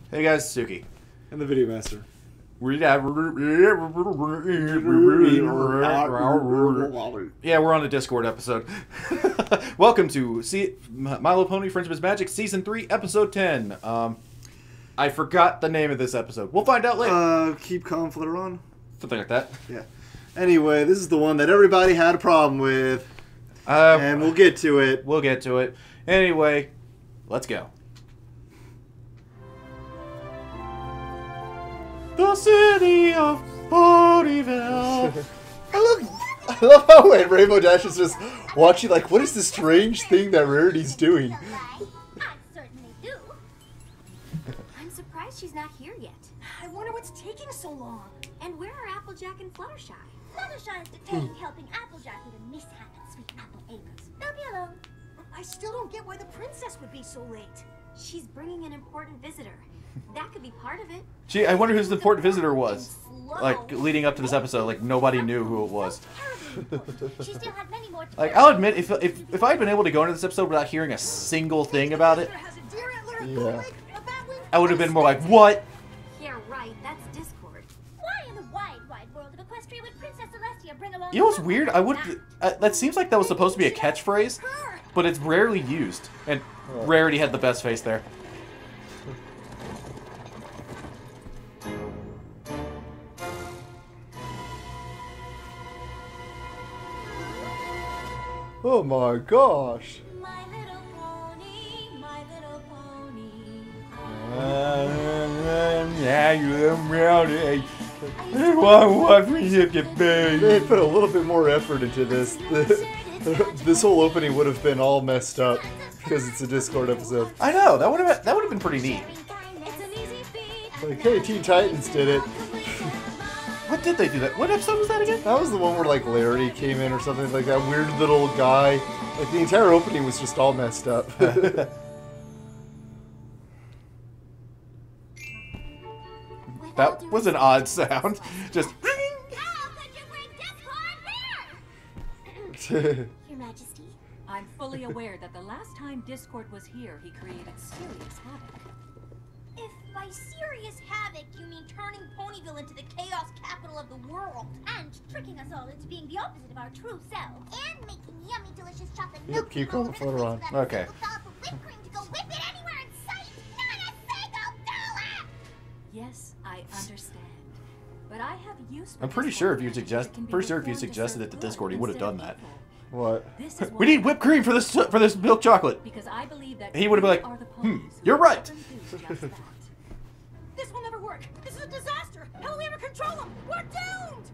Hey guys, Suki. And the Video Master. Yeah, we're on a Discord episode. Welcome to My Little Pony Friendship is Magic Season 3, Episode 10. I forgot the name of this episode. We'll find out later. Keep calm, Flutter on. Something like that. Yeah. Anyway, this is the one that everybody had a problem with. And we'll get to it. We'll get to it. Anyway, let's go. The city of Ponyville. I love how when Rainbow Dash is just watching, like, what is this strange thing that Rarity's doing? I certainly do. I'm surprised she's not here yet. I wonder what's taking so long. And where are Applejack and Fluttershy? Fluttershy is detained helping Applejack with a mishap at Sweet Apple Acres. They'll be alone. I still don't get why the princess would be so late. She's bringing an important visitor. That could be part of it. Gee, I wonder who the important visitor was. Like, leading up to this episode, like, nobody knew who it was. She still had many more. Like, I'll admit, if I had been able to go into this episode without hearing a single thing about it, Yeah. I would have been more like, what? Yeah, right. That's Discord. Why in the wide, wide world of Equestria would Princess Celestia bring along? You know what's weird? That seems like that was supposed to be a catchphrase, but it's rarely used. And Rarity had the best face there. Oh my gosh. My little pony, my little pony. They put a little bit more effort into this. This whole opening would have been all messed up because it's a Discord episode. I know, that would have been pretty neat. Like, hey, Teen Titans did it. What did they do that? What episode was that again? That was the one where, like, Larry came in or something, like that weird little guy. Like, the entire opening was just all messed up. That was an odd sound. Just. How could you bring Discord here? Your Majesty, I'm fully aware that the last time Discord was here, he created serious havoc. If by serious havoc you mean turning Ponyville into the chaos capital of the world, and tricking us all into being the opposite of our true selves, and making yummy, delicious chocolate Yep, milk keep all going, over the Flutter place on. without a Okay. single dollar for whipped cream to go whip it anywhere in sight. Not a single dollar! Yes, I understand. But I have used. I'm pretty sure if you suggested it to Discord, he would have done that. What? We need whipped cream for this milk chocolate. Because I believe that He would have been like, are the ponies who you're right. often do just that. This will never work. This is a disaster. How will we ever control them? We're doomed!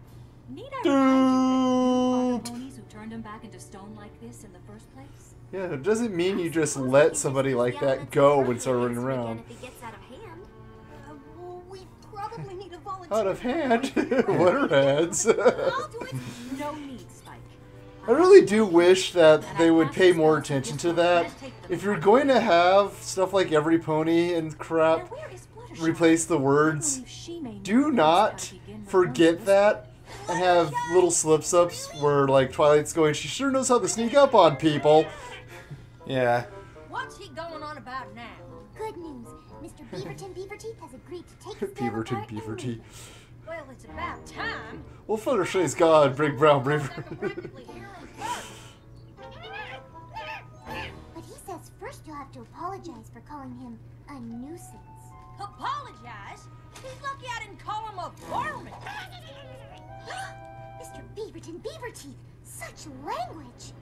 Need I remind you that you are the ponies who turned him back into stone like this in the first place? Yeah, it doesn't mean you just let somebody like that go and start running around. If it gets out of hand. Well, we probably need a volunteer. Out of hand. What are hands? I'll do it. No need, Spike. I really do wish that they would pay more attention to that. If you're going to have stuff like every pony and crap Now, where is Fluttershy? replace the I words, believe she may do know not how to begin forget the that and have little slip-ups where, like, Twilight's going, she sure knows how to sneak up on people. Yeah. What's he going on about now? Good news. Mr. Beaverton has agreed to take his Beaverton, apart and Beaverton. leave. Well, it's about time. Well, Fluttershy's gone, Big Brown Beaver. Practically here on first. But he says first you'll have to apologize for calling him a nuisance. Apologize? He's lucky I didn't call him a varmint. Mr. Beaverteeth, such language.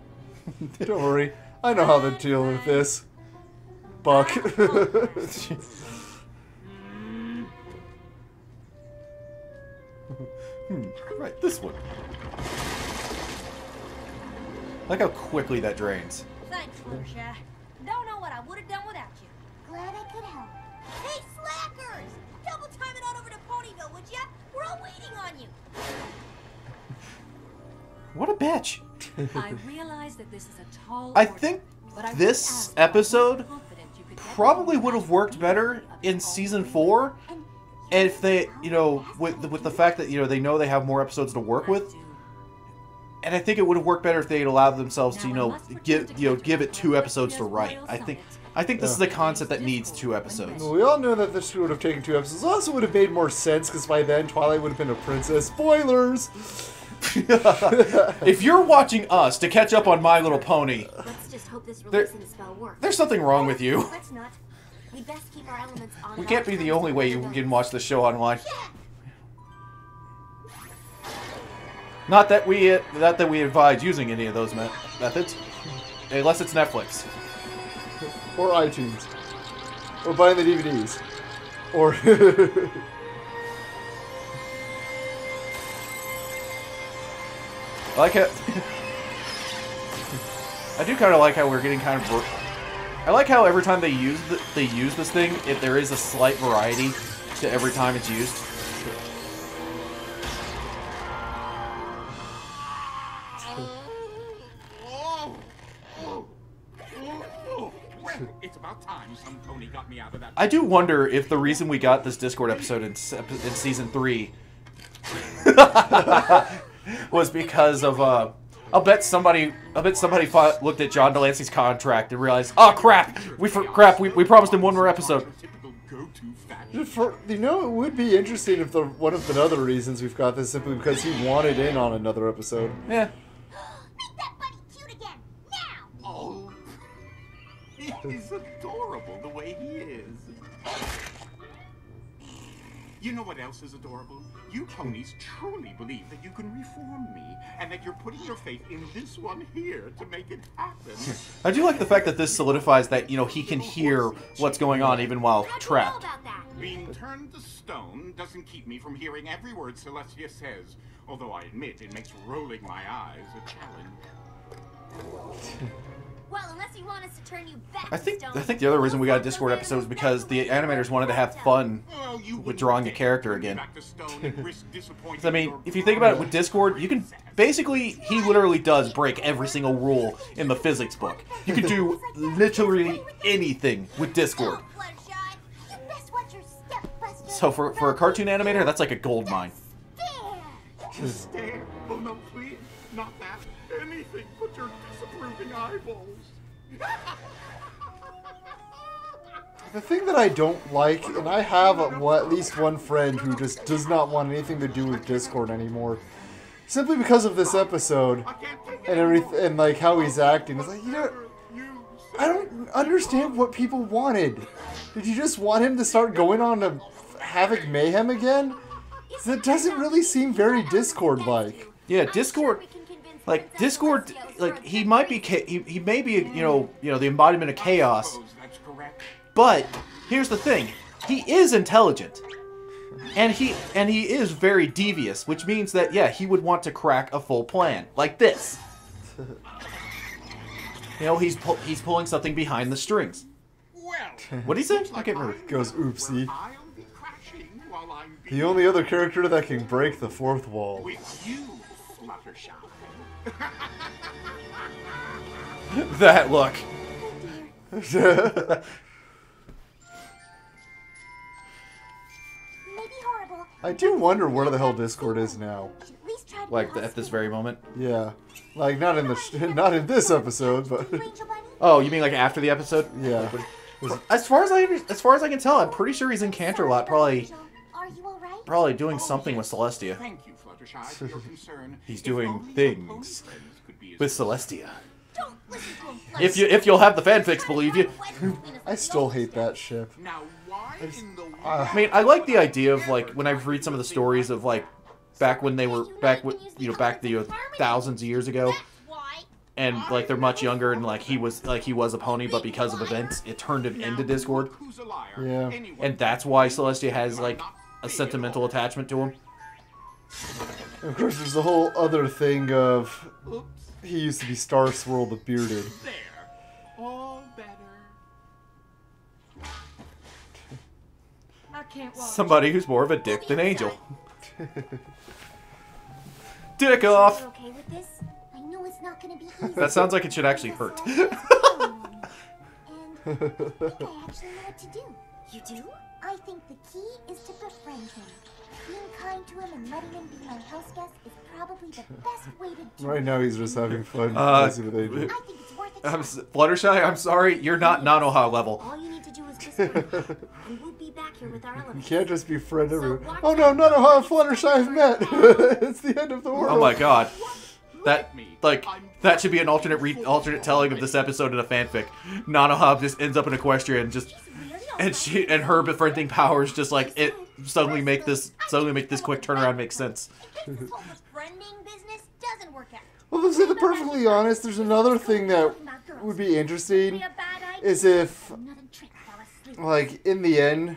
Don't worry, I know how to deal with this. Buck. Right, this one. Look how quickly that drains. Thanks, Fluttershy. Don't know what I would have done without you. Glad I could help. Hey, slackers! Double time it on over to Ponyville, would ya? We're all waiting on you. What a bitch. I realize that this is a tall I order, think but I would this ask that episode I'm confident you could get probably me would have worked better in season 4 if they, with the fact that, they know they have more episodes to work with. And I think it would have worked better if they had allowed themselves to, give it 2 episodes to write. I think I think this is a concept that needs 2 episodes. We all know that this would have taken 2 episodes. Also would have made more sense because by then Twilight would have been a princess. Spoilers! If you're watching us to catch up on My Little Pony, Let's just hope this releasing spell works. there's something wrong with you. Let's not. We'd best keep our elements on. We can't be the only way you can watch the show online. Not that we advise using any of those methods, unless it's Netflix. Or iTunes. Or buying the DVDs. Or... I like it. I do kind of like how we're getting kind of... I like how every time they use this thing, there is a slight variety to every time it's used. It's about time some pony got me out of that. I do wonder if the reason we got this Discord episode in season 3 was because of I'll bet somebody looked at John Delancey's contract and realized, oh crap, we promised him one more episode. You know, it would be interesting if one of the other reasons we've got this simply because he wanted in on another episode. Yeah. Make that bunny cute again, now! Oh, he's adorable the way he is. You know what else is adorable? You ponies truly believe that you can reform me, and that you're putting your faith in this one here to make it happen. I do like the fact that this solidifies that, you know, he can hear what's going on even while trapped. Being turned to stone doesn't keep me from hearing every word Celestia says, although I admit it makes rolling my eyes a challenge. Well, unless you want us to turn you back I think the other reason we got a Discord episode is because the animators wanted to have fun with drawing a character again. I mean, if you think about it with Discord, you can basically, he literally does break every single rule in the physics book. You can do literally anything with Discord. So for a cartoon animator, that's like a gold mine. Stare. Oh no, please, not that. Anything but your disapproving eyeballs. The thing that I don't like, and I have at least one friend who just does not want anything to do with Discord anymore, simply because of this episode and everything, and like how he's acting. It's like, you know, I don't understand what people wanted. Did you just want him to start going on a Havoc Mayhem again? That doesn't really seem very Discord-like. Yeah, Discord, like Discord, like he might be, he may be, you know, the embodiment of chaos. But here's the thing: he is intelligent, and he is very devious, which means that yeah, he would want to crack a full plan like this. You know, he's pulling something behind the strings. What did he say? I can't remember. Goes oopsie. The only other character that can break the fourth wall. With you, Fluttershy. That look. I do wonder where the hell Discord is now. Like at this very moment. Yeah, like not in this episode, but. Oh, you mean like after the episode? Yeah. As far as I can tell, I'm pretty sure he's in Canterlot, probably doing something with Celestia. Thank you, Fluttershy, for your concern. He's doing things with Celestia. Don't listen to him, If you'll have the fanfics believe you. I still hate that ship. Now, why in the I mean, I like the idea of like when I read some of the stories of like back when they were back thousands of years ago, and like they're much younger and like he was a pony, but because of events, it turned him into Discord. Yeah. And that's why Celestia has like a sentimental attachment to him. Of course, there's the whole other thing of he used to be Star Swirl the Bearded. There. All better. I can't watch. Somebody who's more of a dick than Angel. Dick off. Okay with this? I know it's not gonna be easy. That sounds like it should actually hurt. And I think I actually know what to do. You do? I think the key is to befriend him. Being kind to him and letting him be my house guest is probably the best way to do it. Right now he's just having fun. That's what they do. I think it's worth a try. Fluttershy, I'm sorry, you're not Nanoha level. All you need to do is just and we'll be back here with our You elephants. can't just befriend everyone. watch Oh no, out. none of how Fluttershy have met. It's the end of the world. Oh my god. That should be an alternate telling of this episode in a fanfic. Nanoha just ends up in Equestria and just and her befriending powers just like it suddenly make this quick turnaround make sense. This whole befriending business doesn't work out. Well, to be perfectly honest, there's another thing that would be interesting, Be a bad idea. is if, Another trick fell asleep. like, in the end,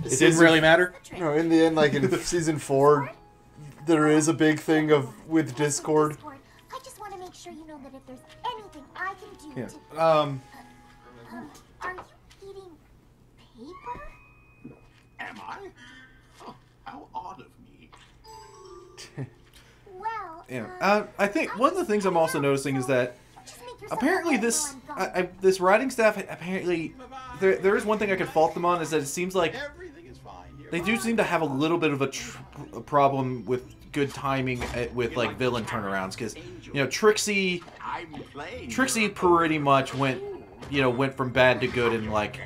It didn't really matter. no, in the end, like in season 4, there is a big thing with Discord. I just want to make sure you know that if there's anything I can do Yeah. to... are you eating paper? Am I? Oh, how odd of me. Well, Yeah. I think one of the things I'm also noticing is that just make yourself apparently available and go. this writing staff apparently there is one thing I could fault them on is that it seems like Everything is fine here. they do seem to have a little bit of a problem with good timing with like villain turnarounds because Trixie I'm playing. pretty much went from bad to good in like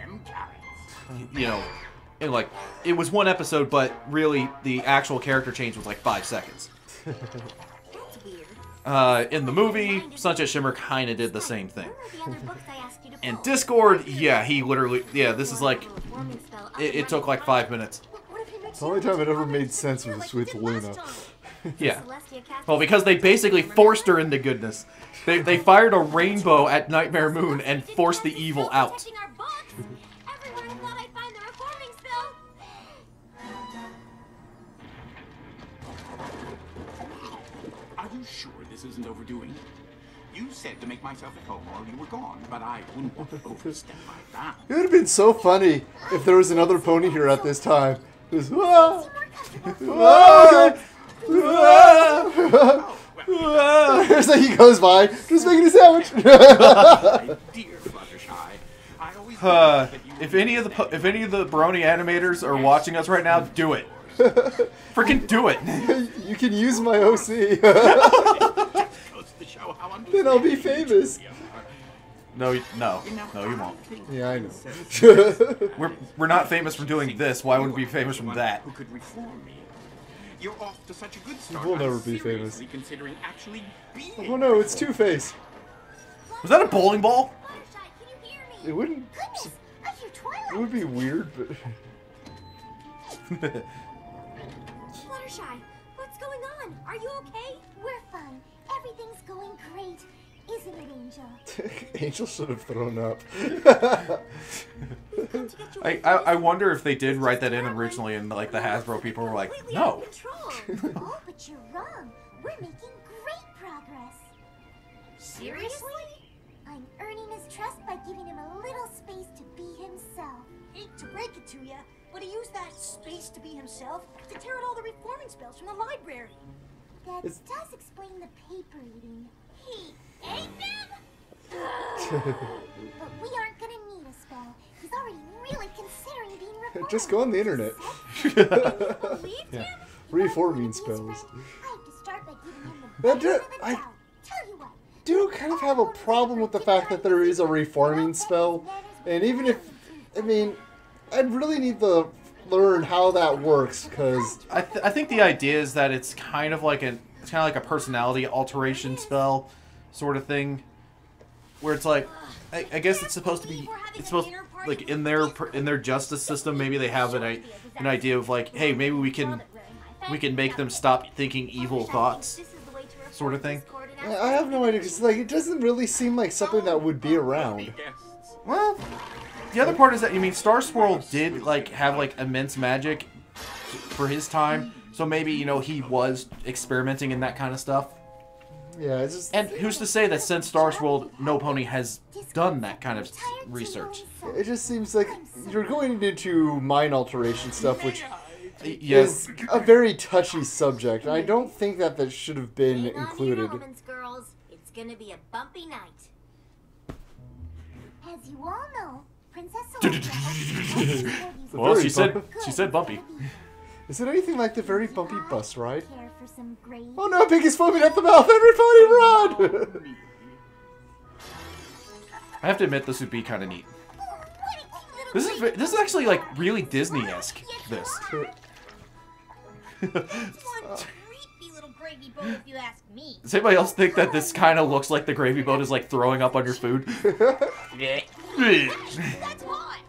in like it was one episode, but really the actual character change was like 5 seconds. That's weird. In the movie, Sunset Shimmer kind of did the same thing. Where are the other books I asked you to And pull? Discord, yeah, he literally, this is like, Reforming spell up it and took running like 5 minutes. What if he makes The only time it ever made sense was with Luna. Yeah. Celestia cast Well, because they basically forced her into goodness. They fired a rainbow at Nightmare Moon and forced the evil out. Protecting our books. Everyone thought I'd find the reforming spell. Are you sure this isn't overdoing it? You said to make myself at home while you were gone, but I wouldn't want to overstep my bounds. It would have been so funny if there was another pony here at this time. Just, ah, ah, ah, ah. Here's like he goes by, just making a sandwich. My dear Fluttershy, I always thought that you If any of the Brony animators are watching us right now, do it. Freaking do it. You can use my OC. goes to show how Then I'll be famous. No, you won't. Yeah, I know. We're not famous for doing this. Why would we be famous from that? Who could reform me? You're off to such a good start. We'll I'm never be famous. seriously considering actually being. Oh no, it's Two-Face. Was that a bowling ball? Fluttershy, can you hear me? It wouldn't. Goodness, I hear Twilight. It would be weird, but. Fluttershy, what's going on? Are you okay? We're fine. Everything's going great. Isn't it, Angel? Angel should have thrown up. We've come to get you I wonder if they did write that in originally, and like the Hasbro people were like, completely out no. of control. Oh, but you're wrong. We're making great progress. Seriously? I'm earning his trust by giving him a little space to be himself. Hate to break it to you, but he used that space to be himself to tear out all the reforming spells from the library. That It's- does explain the paper eating. He ate them? But we aren't gonna need a spell. He's already really considering being reformed. Just go on the internet. Believed Yeah. him? Reforming spells. I have to start by giving him the That benefit of do- the I- doubt. Tell you what. Do kind of have a problem with the fact that there is a reforming spell, and even if, I mean, I'd really need to learn how that works, because I think the idea is that it's kind of like a personality alteration spell, sort of thing, where it's like, I guess it's supposed to be, like in their justice system, maybe they have an idea of like, hey, maybe we can make them stop thinking evil thoughts, This is the way to reform sort of thing. Discord and I have no idea, because like, it doesn't really seem like something that would be around. Guests. Well, the other part is that, Star Swirl did like have like immense magic for his time, so maybe he was experimenting in that kind of stuff. Yeah, it's just, And who's to say that since Star Swirl, No Pony has done that kind of research? it just seems like you're going into mind alteration stuff, which Yes. is a very touchy subject, and I don't think that should have been Hang on to your included. elements, girls. It's gonna be a bumpy night. As you all know, Princess Celestia has Well, very she said bump- bumpy. Is it anything like the very bumpy bus ride? Care for some gravy? Oh no, Piggy's foaming at the mouth! Everybody run! I have to admit, this would be kind of neat. This is actually like really Disney-esque. This. One creepy little gravy boat, if you ask me. Does anybody else think that this kind of looks like the gravy boat is like throwing up on your food? That's hot.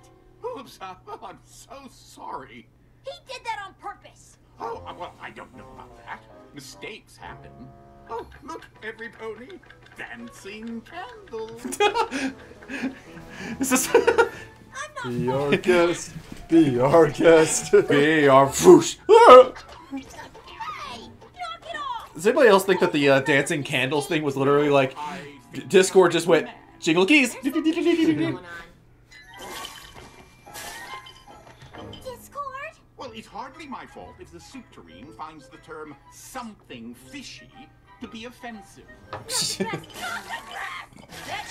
Oops, I'm so sorry. He did that on purpose. Oh, well, I don't know about that. Mistakes happen. Oh, look, every pony. Dancing candles. This is Be our guest. Be our guest. be our whoosh. Hey, knock it off. Does anybody else think that the dancing candles thing was literally like Discord just went jingle keys? Discord? Well, it's hardly my fault if the soup tureen finds the term something fishy to be offensive. That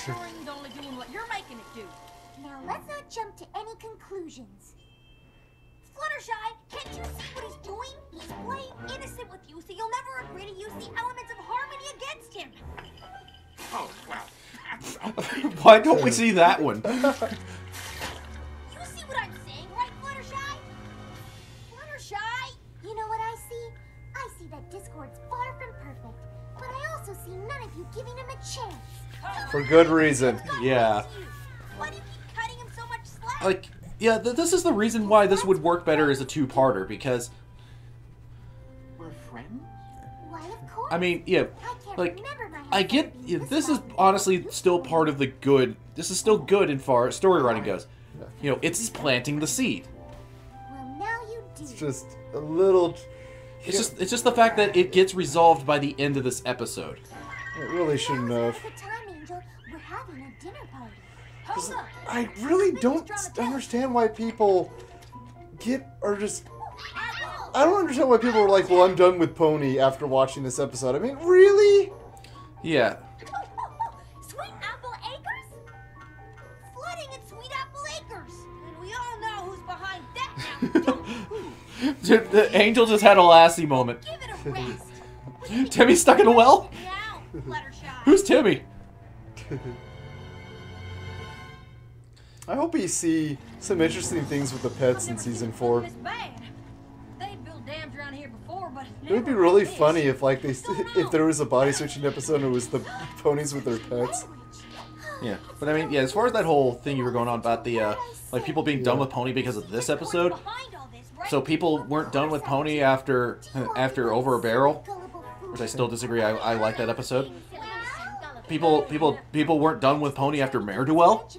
turene's only doing what you're making it do. Now let's not jump to any conclusions. Fluttershy, can't you see what he's doing? He's playing innocent with you, so you'll never agree to use the elements of harmony against him. Oh, well, Why don't we see that one? You see what I'm saying, right, Fluttershy? Fluttershy? You know what I see? I see that Discord's far from perfect, but I also see none of you giving him a chance. For good reason. Yeah. Why do you keep cutting him so much slack? Like, yeah, this is the reason why this would work better as a two-parter, because, we're friends? Why, of course. I mean, yeah, I can't like, remember my I get, yeah, this is honestly still part of the good, this is still good in far as story writing goes. You know, it's planting the seed. Well, now you do. It's just a little... It's just the fact that it gets resolved by the end of this episode. It really shouldn't have. At the time, Angel, we're having a dinner party. Hold up. I really don't understand why people I don't understand why people are like, well, I'm done with Pony after watching this episode. I mean, really? Yeah. Sweet Apple Acres? Flooding at Sweet Apple Acres. And we all know who's behind that now. Don't The Angel just had a Lassie moment. give it a rest. Timmy stuck in a well? Now, Fluttershy. Who's Timmy? I hope we see some interesting things with the pets in season 4. It's bad. They built dams around here before, but It would be never really like this. funny if like if there was a body switching episode and it was the ponies with their pets. Yeah, but I mean, yeah, as far as that whole thing you were going on about the, like, people being done with Pony because of this episode, Behind all this, right? so people weren't done with Pony after Over a Barrel, which I still disagree, I like that episode. People weren't done with Pony after Mare-Duel.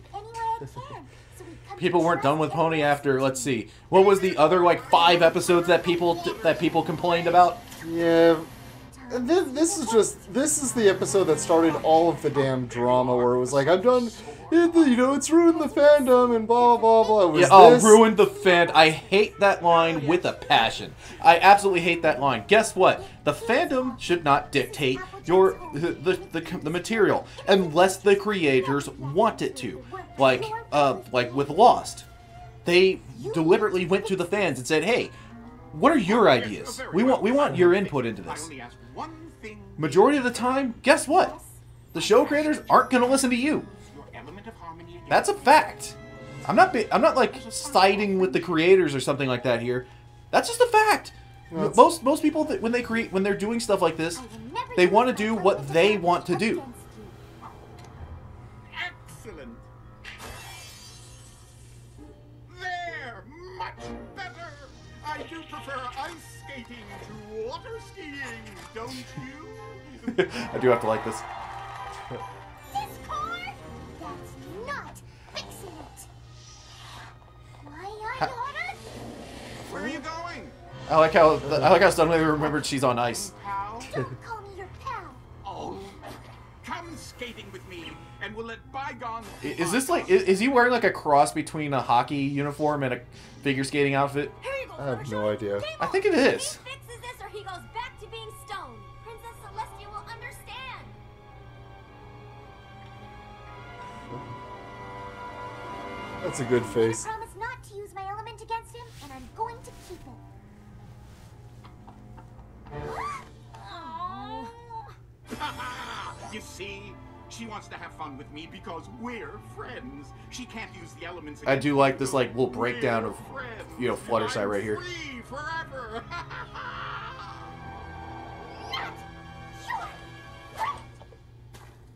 People weren't done with Pony after, let's see, what was the other, like, 5 episodes that people complained about? Yeah. And this is the episode that started all of the damn drama where it was like, I'm done, it's ruined the fandom and blah blah blah. It was Yeah, ruined the fan. I hate that line with a passion. I absolutely hate that line. Guess what? The fandom should not dictate the material unless the creators want it to. Like with Lost, they deliberately went to the fans and said, "Hey, what are your ideas? We want your input into this." I only asked one thing. Majority of the time, guess what? The show creators aren't going to listen to you. Your element of harmony again. That's a fact. I'm not like siding with the creators or something like that here. That's just a fact. Most people that when they're doing stuff like this, they want to do what they want to do. Excellent. There, much better. I do prefer ice skating to water skiing, don't you? I do have to like this. Discord? That's not fixing it. Why I ordered? Where are you going? I like how suddenly we remembered she's on ice. Pal? Don't call me your pal. Oh, come skating with me, and we'll let bygones. Is this like is he wearing like a cross between a hockey uniform and a figure skating outfit? Here you go, I have no Fluttershy. idea. I think it is. He fixes this or he goes back to being stone. Princess Celestia will understand. That's a good face. I promise not to use my element against You see? She wants to have fun with me because we're friends. She can't use the elements. I do like this like little breakdown of Fluttershy right here. Free forever.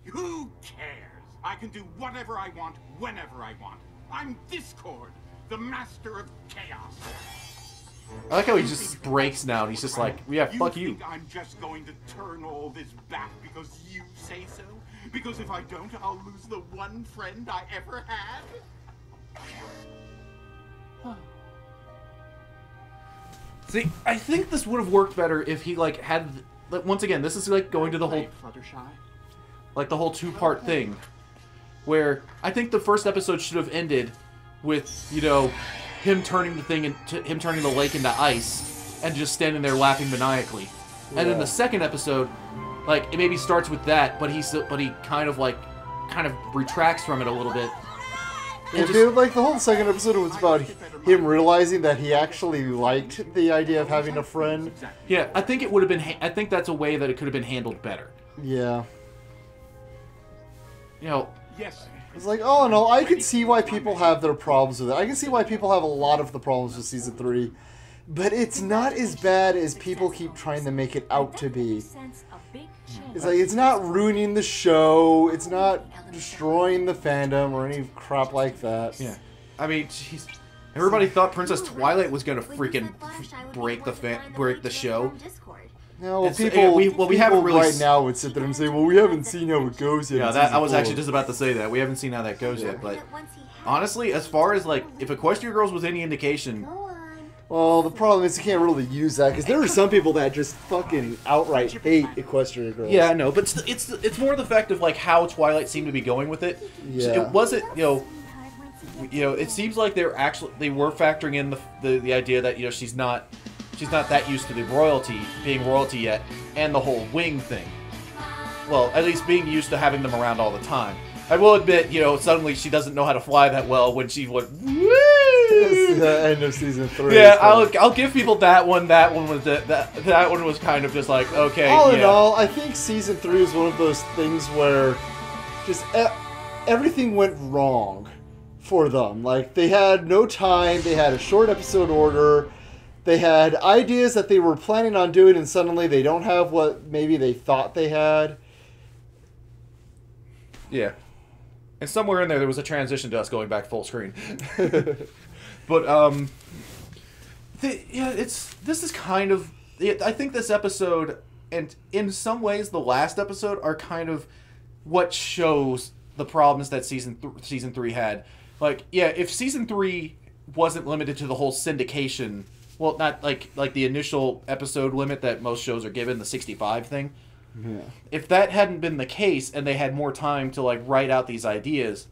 Who cares? I can do whatever I want, whenever I want. I'm Discord, the master of chaos. I like how he just breaks now. And he's just like, yeah, fuck you. You think I'm just going to turn all this back because you say so? Because if I don't, I'll lose the one friend I ever had? See, I think this would have worked better if he like had once again, this is like going to the whole Fluttershy. Like the whole two-part thing where I think the first episode should have ended with, him turning the lake into ice and just standing there laughing maniacally. Yeah. And then the second episode, like, it maybe starts with that, but he kind of retracts from it a little bit. Yeah, dude, like, the whole second episode was about him realizing that he actually liked the idea of having a friend. Yeah, I think it would have been, I think that's a way that it could have been handled better. Yeah. Yes. It's like, oh no, I can see why people have their problems with it. I can see why people have a lot of the problems with Season 3. But it's not as bad as people keep trying to make it out to be. It's like, it's not ruining the show, it's not destroying the fandom or any crap like that. Yeah. I mean, jeez. Everybody thought Princess Twilight was gonna freaking break the show. No, people haven't really right now would sit there and say, well, we haven't seen how it goes yet. Yeah, I was actually just about to say that. We haven't seen how that goes yet, but honestly, as far as, like, if Equestria Girls was any indication... Well, the problem is you can't really use that, because there are some people that just fucking outright hate Equestria Girls. Yeah, I know, but it's more the fact of, like, how Twilight seemed to be going with it. Yeah. It wasn't, it seems like they were factoring in the idea that, she's not that used to being royalty yet, and the whole wing thing. Well, at least being used to having them around all the time. I will admit, suddenly she doesn't know how to fly that well when she went, woo! It's the end of Season 3. Yeah, I'll give people that one. That one was kind of just like, okay, all in all, I think Season 3 is one of those things where just everything went wrong for them. Like, they had no time, they had a short episode order, they had ideas that they were planning on doing, and suddenly they don't have what maybe they thought they had. Yeah. And somewhere in there was a transition to us going back full screen. But, this is kind of... I think this episode, and in some ways the last episode, are kind of what shows the problems that Season 3 had. Like, yeah, if Season 3 wasn't limited to the whole syndication... Well, not like the initial episode limit that most shows are given, the 65 thing. Yeah. If that hadn't been the case, and they had more time to like write out these ideas,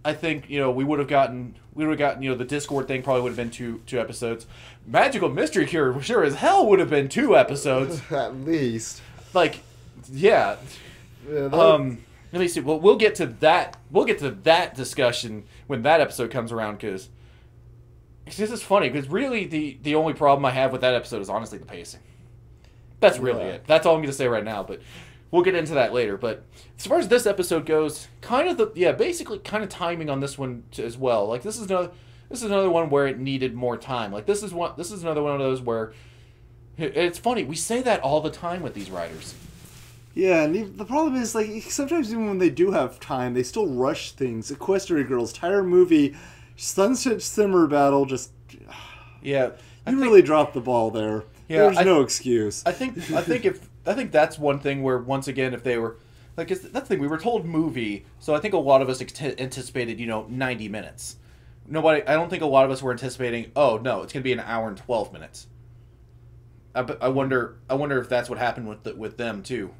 I think we would have gotten the Discord thing probably would have been two episodes. Magical Mystery Cure sure as hell would have been 2 episodes at least. Like, yeah. Let me see. Well, we'll get to that. We'll get to that discussion when that episode comes around because. This is funny, because really the only problem I have with that episode is honestly the pacing. That's really it. That's all I'm going to say right now, but we'll get into that later. But as far as this episode goes, basically kind of timing on this one as well. Like, this is another one where it needed more time. Like, this is another one of those where, it's funny, we say that all the time with these writers. Yeah, and the problem is, like, sometimes even when they do have time, they still rush things. Equestria Girls, entire movie... Sunset Simmer Battle, just... Yeah. You really dropped the ball there. Yeah, There's no excuse. I think that's one thing where, once again, if they were... Like, that's the thing, we were told movie, so I think a lot of us anticipated, 90 minutes. I don't think a lot of us were anticipating, oh, no, it's going to be an hour and 12 minutes. I wonder if that's what happened with them, too.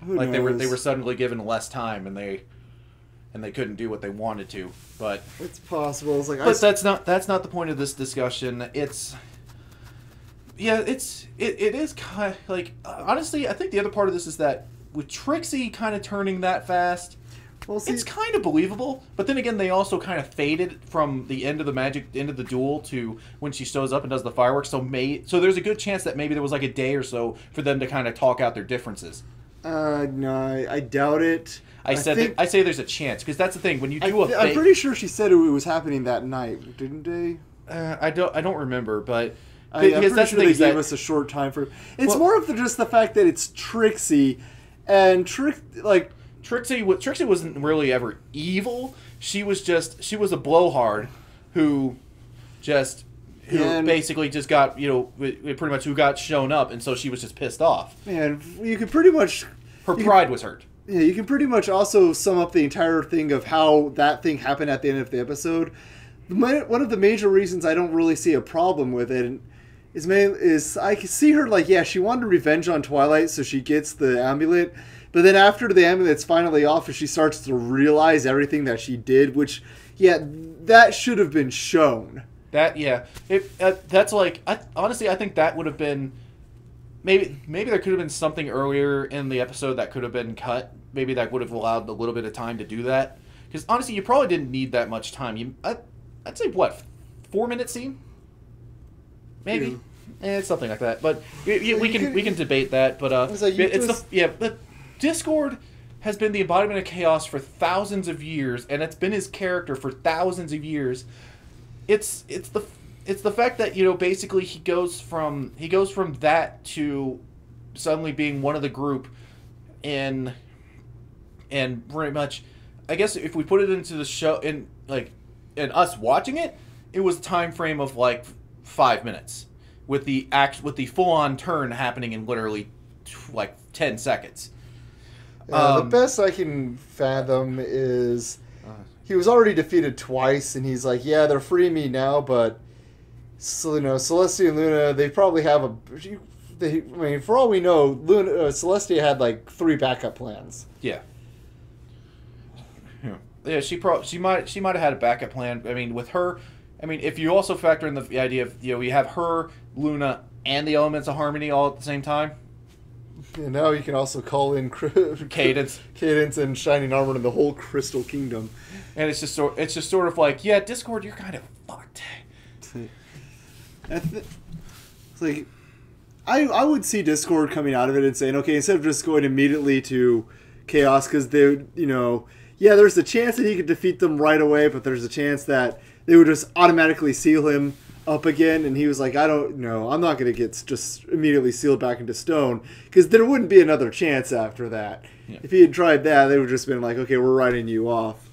Who knows? They were suddenly given less time, and they couldn't do what they wanted to, but it's possible. It's like, that's not the point of this discussion. It is kind of like, honestly, I think the other part of this is that with Trixie kind of turning that fast, it's kind of believable. But then again, they also kind of faded from the end of the duel to when she shows up and does the fireworks. So there's a good chance that maybe there was like a day or so for them to kind of talk out their differences. No, I doubt it. I say there's a chance, because that's the thing, when you do I'm pretty sure she said it was happening that night, didn't they? I don't remember, but I'm pretty sure they gave us a short time for. It's more of just the fact that it's Trixie, and Trixie wasn't really ever evil. She was a blowhard who basically just got, pretty much who got shown up, and so she was just pissed off. And you could pretty much her pride was hurt. Yeah, you can pretty much also sum up the entire thing of how that thing happened at the end of the episode. One of the major reasons I don't really see a problem with it is I can see her she wanted revenge on Twilight, so she gets the amulet. But then after the amulet's finally off, she starts to realize everything that she did, which, that should have been shown. Honestly, I think that would have been... Maybe there could have been something earlier in the episode that could have been cut. Maybe that would have allowed a little bit of time to do that. Because honestly, you probably didn't need that much time. I'd say, 4-minute scene? Maybe. It's something like that. But we can debate that. But but Discord has been the embodiment of chaos for thousands of years, and it's been his character for thousands of years. It's the fact that, basically he goes from that to suddenly being one of the group, and pretty much, I guess if we put it into the show and us watching it, it was a time frame of 5 minutes with the full on turn happening in literally 10 seconds. The best I can fathom is he was already defeated twice, and he's like, yeah, they're freeing me now, but Celestia and Luna, they probably have for all we know, Celestia had 3 backup plans. Yeah. Yeah, she might have had a backup plan. I mean, with her, if you also factor in the idea of, you have her, Luna, and the elements of harmony all at the same time. And now you can also call in Cadence and Shining Armor and the whole Crystal Kingdom. And it's just sort of Discord, you're kind of fucked. I would see Discord coming out of it and saying, okay, instead of just going immediately to Chaos, because there's a chance that he could defeat them right away, but there's a chance that they would just automatically seal him up again, and he was like, I don't know, I'm not going to get just immediately sealed back into stone, because there wouldn't be another chance after that. Yeah. If he had tried that, they would have just been like, okay, we're writing you off.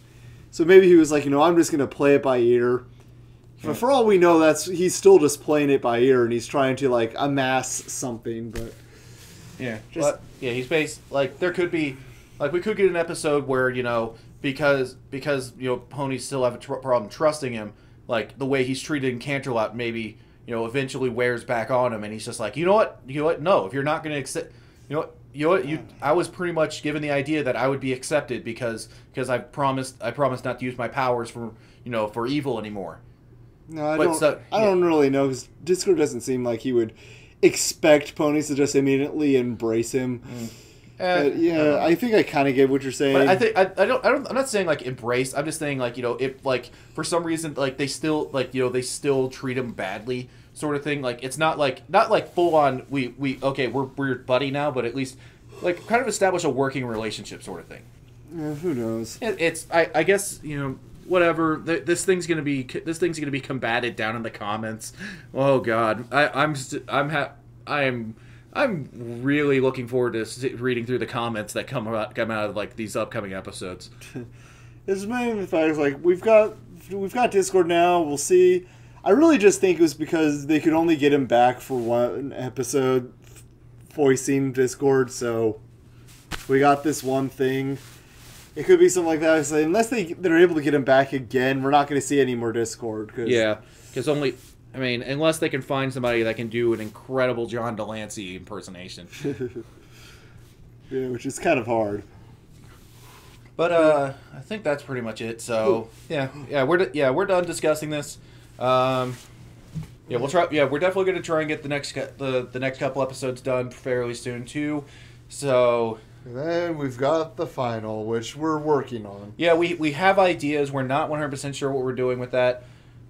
So maybe he was like, I'm just going to play it by ear. But for all we know, he's still just playing it by ear, and he's trying to amass something. But he's based there could be we could get an episode where because ponies still have a problem trusting him, the way he's treated in Canterlot maybe eventually wears back on him, and he's just you know what, no, if you're not going to accept, I was pretty much given the idea that I would be accepted because I promised not to use my powers for evil anymore. No, I don't really know, because Discord doesn't seem like he would expect ponies to just immediately embrace him. I think I kind of get what you're saying. But I think I'm not saying embrace. I'm just saying if for some reason they still they still treat him badly, sort of thing. It's not full on we're your buddy now, but at least kind of establish a working relationship, sort of thing. Yeah, who knows? I guess whatever. This thing's gonna be combated down in the comments. Oh God, I'm really looking forward to reading through the comments that come out of these upcoming episodes. As many facts we've got Discord now. We'll see. I really just think it was because they could only get him back for one episode, voicing Discord. So we got this one thing. It could be something like that. So unless they're able to get him back again, we're not going to see any more Discord. Because unless they can find somebody that can do an incredible John Delancey impersonation. Yeah, which is kind of hard. But I think that's pretty much it. So we're done discussing this. We'll try. Yeah, we're definitely going to try and get the next couple episodes done fairly soon too. So. And then we've got the final, which we're working on. Yeah, we have ideas. We're not 100% sure what we're doing with that,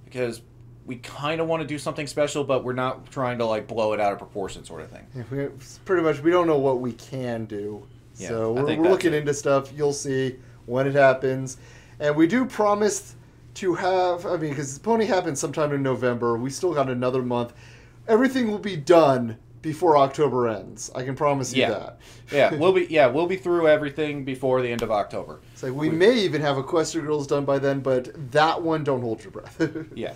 because we kind of want to do something special, but we're not trying to blow it out of proportion, sort of thing. Yeah, pretty much, we don't know what we can do. Yeah, So I we're think looking into stuff. You'll see when it happens. And we do promise to have, I mean, because Pony happens sometime in November. We still got another month. Everything will be done before October ends. I can promise you that. We'll be through everything before the end of October. So we may even have Equestria Girls done by then, but that one, don't hold your breath. Yeah.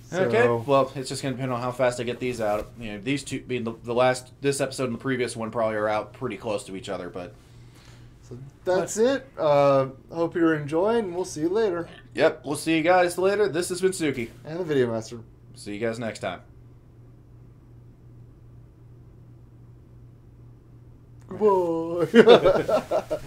So, okay. Well, it's just going to depend on how fast I get these out. You know, these two being this episode and the previous one probably are out pretty close to each other, but. So that's it. Hope you're enjoying. We'll see you later. Yep. We'll see you guys later. This has been Suki. And the Video Master. See you guys next time. Goodbye.